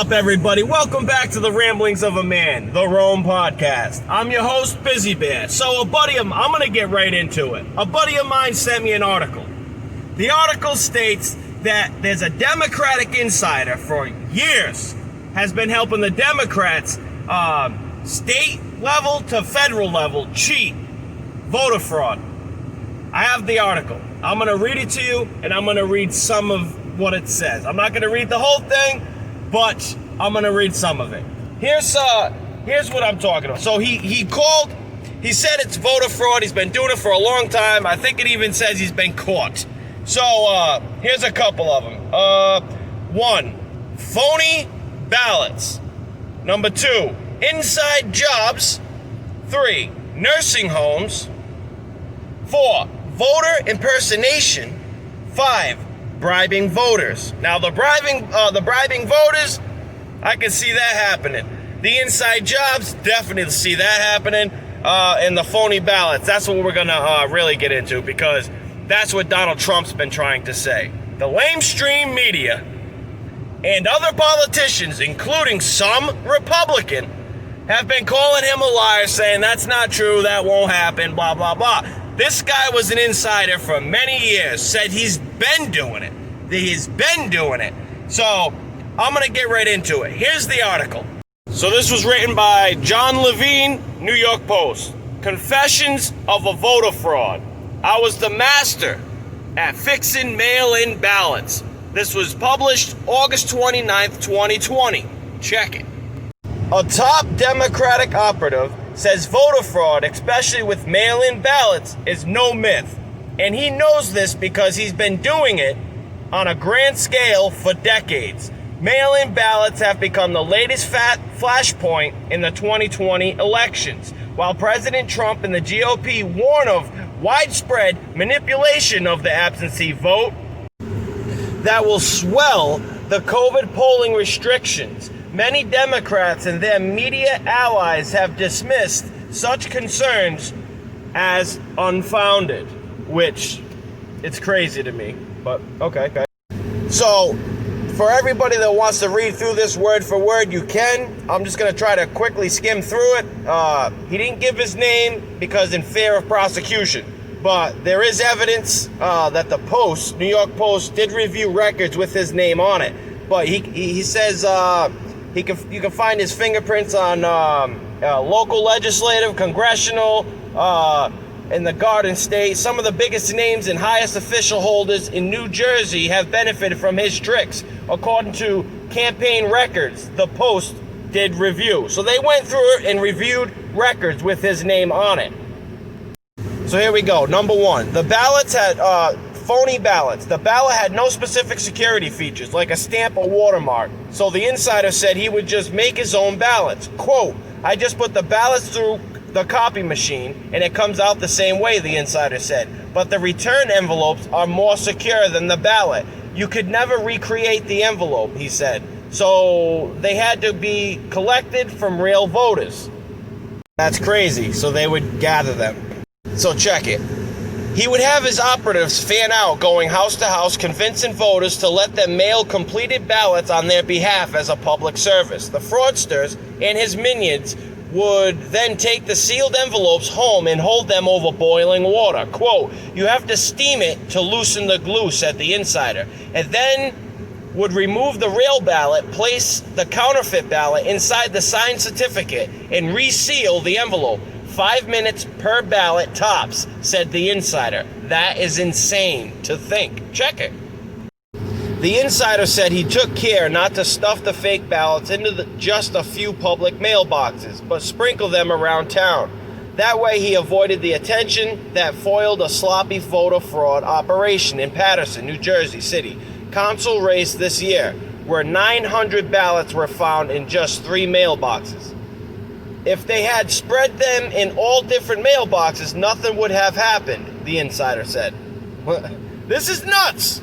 up, everybody? Welcome back to the Ramblings of a Man, the R.O.A.M Podcast. I'm your host, Bizziebear. So I'm going to get right into it. A buddy of mine sent me an article. The article states that there's a Democratic insider for years has been helping the Democrats, state level to federal level, cheat, voter fraud. I have the article. I'm going to read it to you, and I'm going to read some of what it says. I'm not going to read the whole thing, but I'm going to read some of it. Here's what I'm talking about. So he said it's voter fraud. He's been doing it for a long time. I think it even says he's been caught. So here's a couple of them. 1, phony ballots. Number 2, inside jobs. 3, nursing homes. 4, voter impersonation. 5, bribing voters. Now the bribing voters, I can see that happening. The inside jobs, definitely see that happening. And the phony ballots, that's what we're gonna really get into, because that's what Donald Trump's been trying to say. The lamestream media and other politicians, including some Republican, have been calling him a liar, saying that's not true, that won't happen, blah, blah, blah. This guy was an insider for many years, said he's been doing it. He's been doing it. So I'm going to get right into it. Here's the article. So this was written by John Levine, New York Post. Confessions of a voter fraud. I was the master at fixing mail-in ballots. This was published August 29th, 2020. Check it. A top Democratic operative says voter fraud, especially with mail-in ballots, is no myth. And he knows this because he's been doing it on a grand scale for decades. Mail-in ballots have become the latest flashpoint in the 2020 elections. While President Trump and the GOP warn of widespread manipulation of the absentee vote that will swell the COVID polling restrictions, many Democrats and their media allies have dismissed such concerns as unfounded, which it's crazy to me, but okay. So, for everybody that wants to read through this word for word, you can. I'm just going to try to quickly skim through it. He didn't give his name because in fear of prosecution. But there is evidence that the Post, New York Post, did review records with his name on it. But he says you can find his fingerprints on local legislative, congressional, in the Garden State. Some of the biggest names and highest official holders in New Jersey have benefited from his tricks, according to campaign records the Post did review. So they went through it and reviewed records with his name on it. So here we go. Number 1, the ballots had phony ballots. The ballot had no specific security features, like a stamp or watermark. So the insider said he would just make his own ballots. Quote, I just put the ballots through the copy machine, and it comes out the same way, the insider said. But the return envelopes are more secure than the ballot. You could never recreate the envelope, he said. So they had to be collected from real voters. That's crazy. So they would gather them. So check it. He would have his operatives fan out, going house to house, convincing voters to let them mail completed ballots on their behalf as a public service. The fraudsters and his minions would then take the sealed envelopes home and hold them over boiling water. Quote, you have to steam it to loosen the glue, said the insider, and then would remove the real ballot, place the counterfeit ballot inside the signed certificate, and reseal the envelope. 5 minutes per ballot tops, said the insider. That is insane to think. Check it. The insider said he took care not to stuff the fake ballots into just a few public mailboxes, but sprinkle them around town. That way he avoided the attention that foiled a sloppy voter fraud operation in Paterson, New Jersey City council race this year, where 900 ballots were found in just 3 mailboxes. If they had spread them in all different mailboxes, nothing would have happened, the insider said. This is nuts!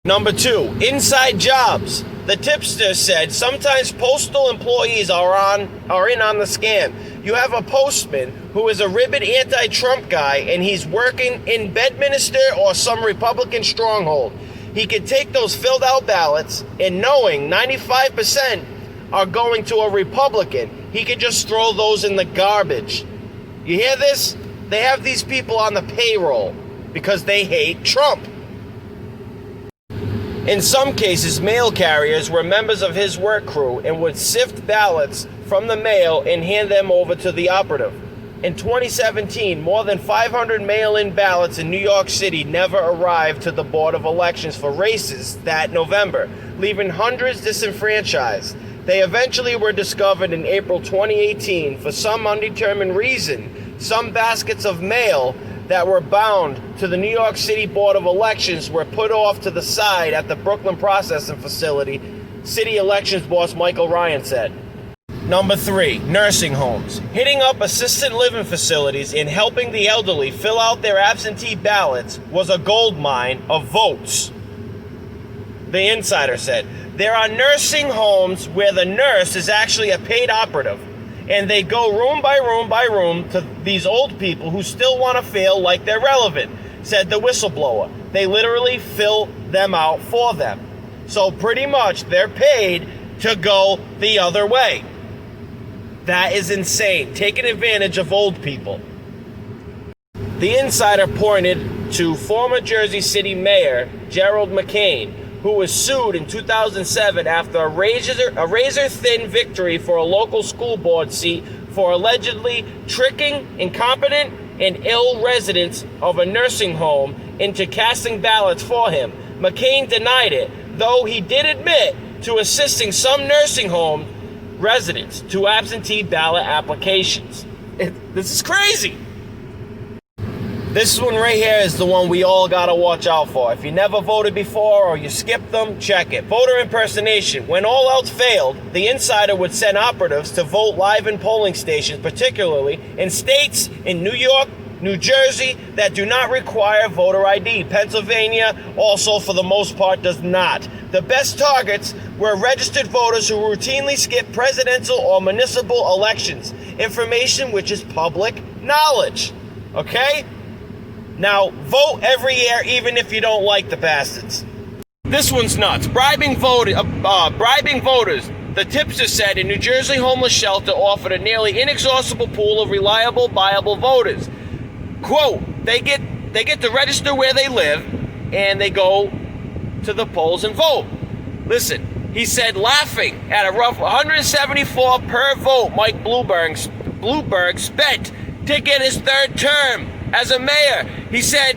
Number 2, inside jobs. The tipster said sometimes postal employees are in on the scam. You have a postman who is a rabid anti-Trump guy, and he's working in Bedminster or some Republican stronghold. he could take those filled out ballots and knowing 95% are going to a Republican, he could just throw those in the garbage. You hear this? They have these people on the payroll because they hate Trump. In some cases, mail carriers were members of his work crew and would sift ballots from the mail and hand them over to the operative. In 2017, more than 500 mail-in ballots in New York City never arrived to the Board of Elections for races that November, leaving hundreds disenfranchised. They eventually were discovered in April 2018 for some undetermined reason. Some baskets of mail that were bound to the New York City Board of Elections were put off to the side at the Brooklyn processing facility, City Elections boss Michael Ryan said. Number 3, nursing homes. Hitting up assisted living facilities and helping the elderly fill out their absentee ballots was a gold mine of votes, the insider said. There are nursing homes where the nurse is actually a paid operative, and they go room by room by room to these old people who still want to feel like they're relevant, said the whistleblower. They literally fill them out for them. So pretty much they're paid to go the other way. That is insane, taking advantage of old people. The insider pointed to former Jersey City Mayor Gerald McCain, who was sued in 2007 after a razor-thin victory for a local school board seat for allegedly tricking incompetent and ill residents of a nursing home into casting ballots for him. McCain denied it, though he did admit to assisting some nursing home residents to absentee ballot applications. This is crazy. This one right here is the one we all gotta watch out for. If you never voted before or you skipped them, check it. Voter impersonation. When all else failed, the insider would send operatives to vote live in polling stations, particularly in states in New York, New Jersey that do not require voter ID. Pennsylvania also, for the most part, does not. The best targets were registered voters who routinely skip presidential or municipal elections. Information which is public knowledge. Okay? Now, vote every year, even if you don't like the bastards. This one's nuts. Bribing voters. The tipster said a New Jersey homeless shelter offered a nearly inexhaustible pool of reliable, viable voters. Quote, they get to register where they live, and they go to the polls and vote. Listen, he said, laughing at a rough 174 per vote Mike Bloomberg spent to get his third term as a mayor. He said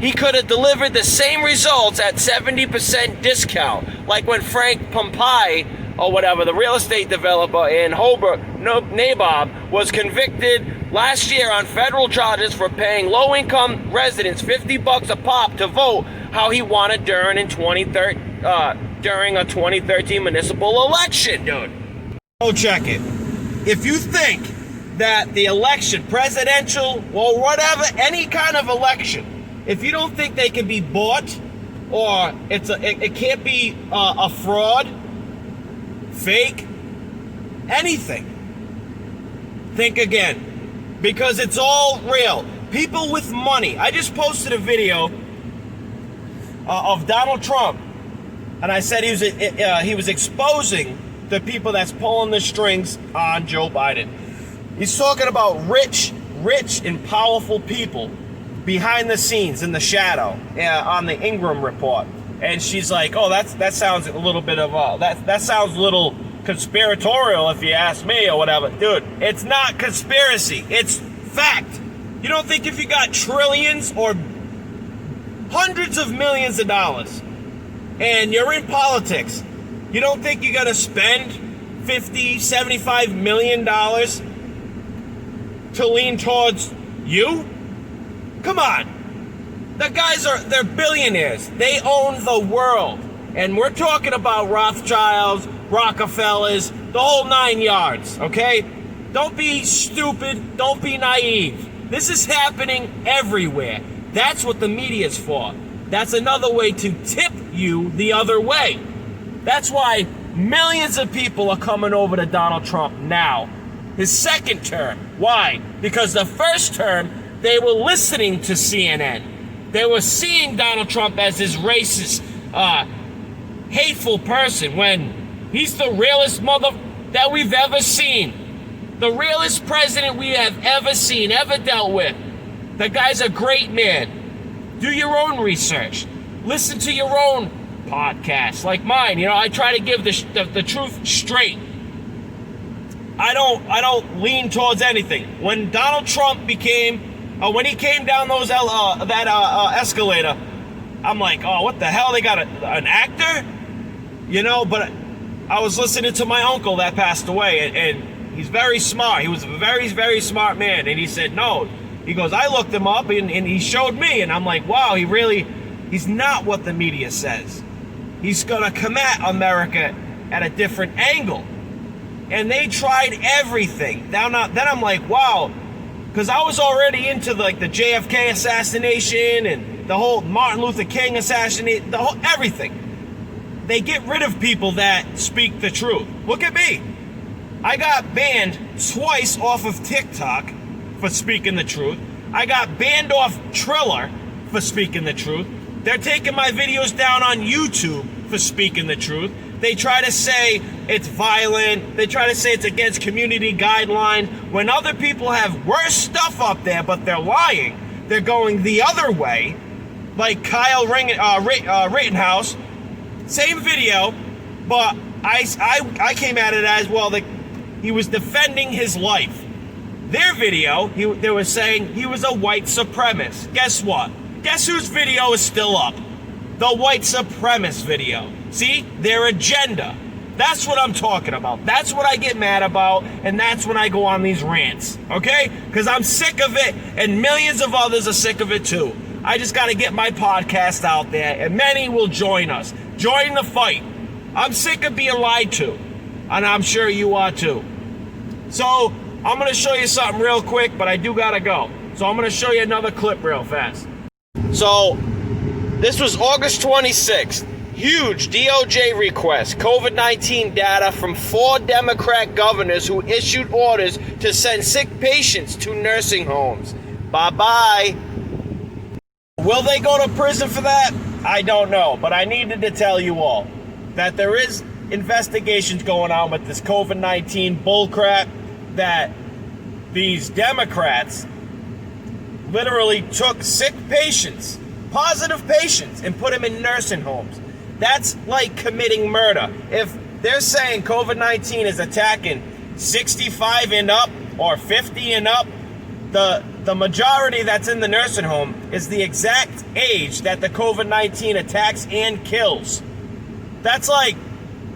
he could have delivered the same results at 70% discount, like when Frank Pompai, or whatever, the real estate developer in Hobart, Nabob, was convicted last year on federal charges for paying low-income residents $50 a pop to vote how he wanted during a 2013 municipal election, dude. Go check it. If you think that the election, presidential or whatever, any kind of election, if you don't think they can be bought or it can't be a fraud, fake, anything, think again, because it's all real. People with money. I just posted a video of Donald Trump, and I said he was exposing the people that's pulling the strings on Joe Biden. He's talking about rich and powerful people behind the scenes in the shadow on the Ingram report. And she's like, oh, that sounds a little bit of that sounds a little conspiratorial if you ask me or whatever. Dude, it's not conspiracy. It's fact. You don't think if you got trillions or hundreds of millions of dollars and you're in politics, you don't think you're going to spend $50, $75 million to lean towards you? Come on. The guys they're billionaires. They own the world. And we're talking about Rothschilds, Rockefellers, the whole 9 yards, okay? Don't be stupid. Don't be naive. This is happening everywhere. That's what the media's for. That's another way to tip you the other way. That's why millions of people are coming over to Donald Trump now. His second term. Why? Because the first term, they were listening to CNN. They were seeing Donald Trump as this racist, hateful person when he's the realest mother that we've ever seen. The realest president we have ever seen, ever dealt with. The guy's a great man. Do your own research. Listen to your own podcasts like mine. I try to give the truth straight. I don't lean towards anything. When Donald Trump when he came down that escalator, I'm like, oh, what the hell? They got an actor? But I was listening to my uncle that passed away, and he's very smart. He was a very, very smart man. And he said, no. He goes, I looked him up, and he showed me. And I'm like, wow, he's not what the media says. He's going to come at America at a different angle. And they tried everything. Then I'm like, wow. Because I was already into the JFK assassination and the whole Martin Luther King assassination, everything. They get rid of people that speak the truth. Look at me. I got banned twice off of TikTok for speaking the truth. I got banned off Triller for speaking the truth. They're taking my videos down on YouTube for speaking the truth. They try to say it's violent. They try to say it's against community guidelines. When other people have worse stuff up there, but they're lying, they're going the other way. Like Kyle Rittenhouse, same video, but I came at it as, well, he was defending his life. Their video, they were saying he was a white supremacist. Guess what? Guess whose video is still up? The white supremacist video. See? Their agenda. That's what I'm talking about. That's what I get mad about, and that's when I go on these rants. Okay? Because I'm sick of it, and millions of others are sick of it too. I just got to get my podcast out there, and many will join us. Join the fight. I'm sick of being lied to, and I'm sure you are too. So, I'm going to show you something real quick, but I do got to go. So, I'm going to show you another clip real fast. So, this was August 26th. Huge DOJ request. COVID-19 data from 4 Democrat governors who issued orders to send sick patients to nursing homes. Bye-bye. Will they go to prison for that? I don't know. But I needed to tell you all that there is investigations going on with this COVID-19 bullcrap, that these Democrats literally took sick patients, positive patients, and put them in nursing homes. That's like committing murder. If they're saying COVID-19 is attacking 65 and up or 50 and up, the majority that's in the nursing home is the exact age that the COVID-19 attacks and kills. That's like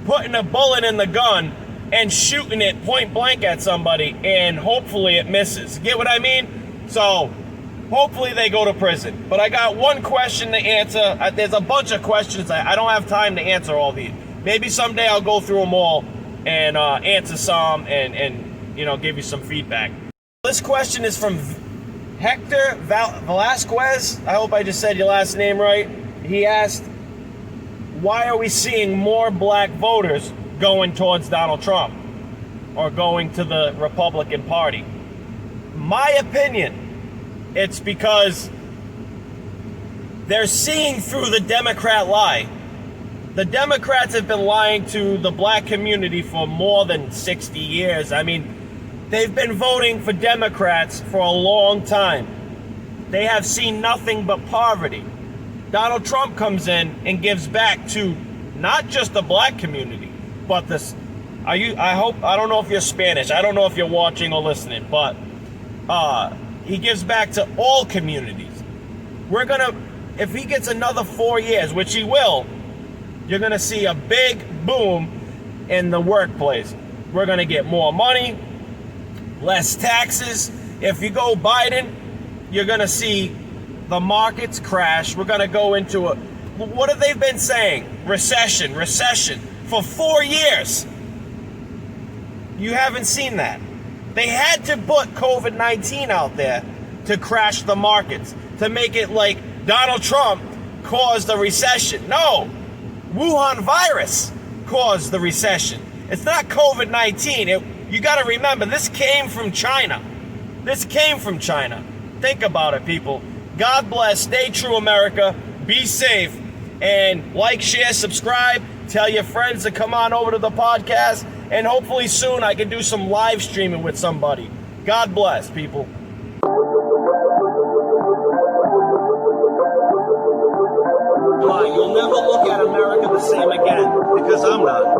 putting a bullet in the gun and shooting it point blank at somebody, and hopefully it misses. Get what I mean? So hopefully they go to prison. But I got one question to answer. There's a bunch of questions. I don't have time to answer all these. Maybe someday I'll go through them all and answer some and give you some feedback. This question is from Hector Velasquez. I hope I just said your last name right. He asked, why are we seeing more black voters going towards Donald Trump or going to the Republican Party? My opinion, it's because they're seeing through the Democrat lie. The Democrats have been lying to the black community for more than 60 years. I mean, they've been voting for Democrats for a long time. They have seen nothing but poverty. Donald Trump comes in and gives back to not just the black community, but this. I don't know if you're Spanish. I don't know if you're watching or listening, but he gives back to all communities. If he gets another 4 years, which he will, you're gonna see a big boom in the workplace. We're gonna get more money, less taxes. If you go Biden, you're gonna see the markets crash. We're gonna go into what have they been saying? Recession for 4 years. You haven't seen that. They had to put COVID-19 out there to crash the markets, to make it like Donald Trump caused a recession. No, Wuhan virus caused the recession. It's not COVID-19. You got to remember, this came from China. Think about it, people. God bless. Stay true, America. Be safe. And like, share, subscribe. Tell your friends to come on over to the podcast. And hopefully soon I can do some live streaming with somebody. God bless, people. You'll never look at America the same again, because I'm not.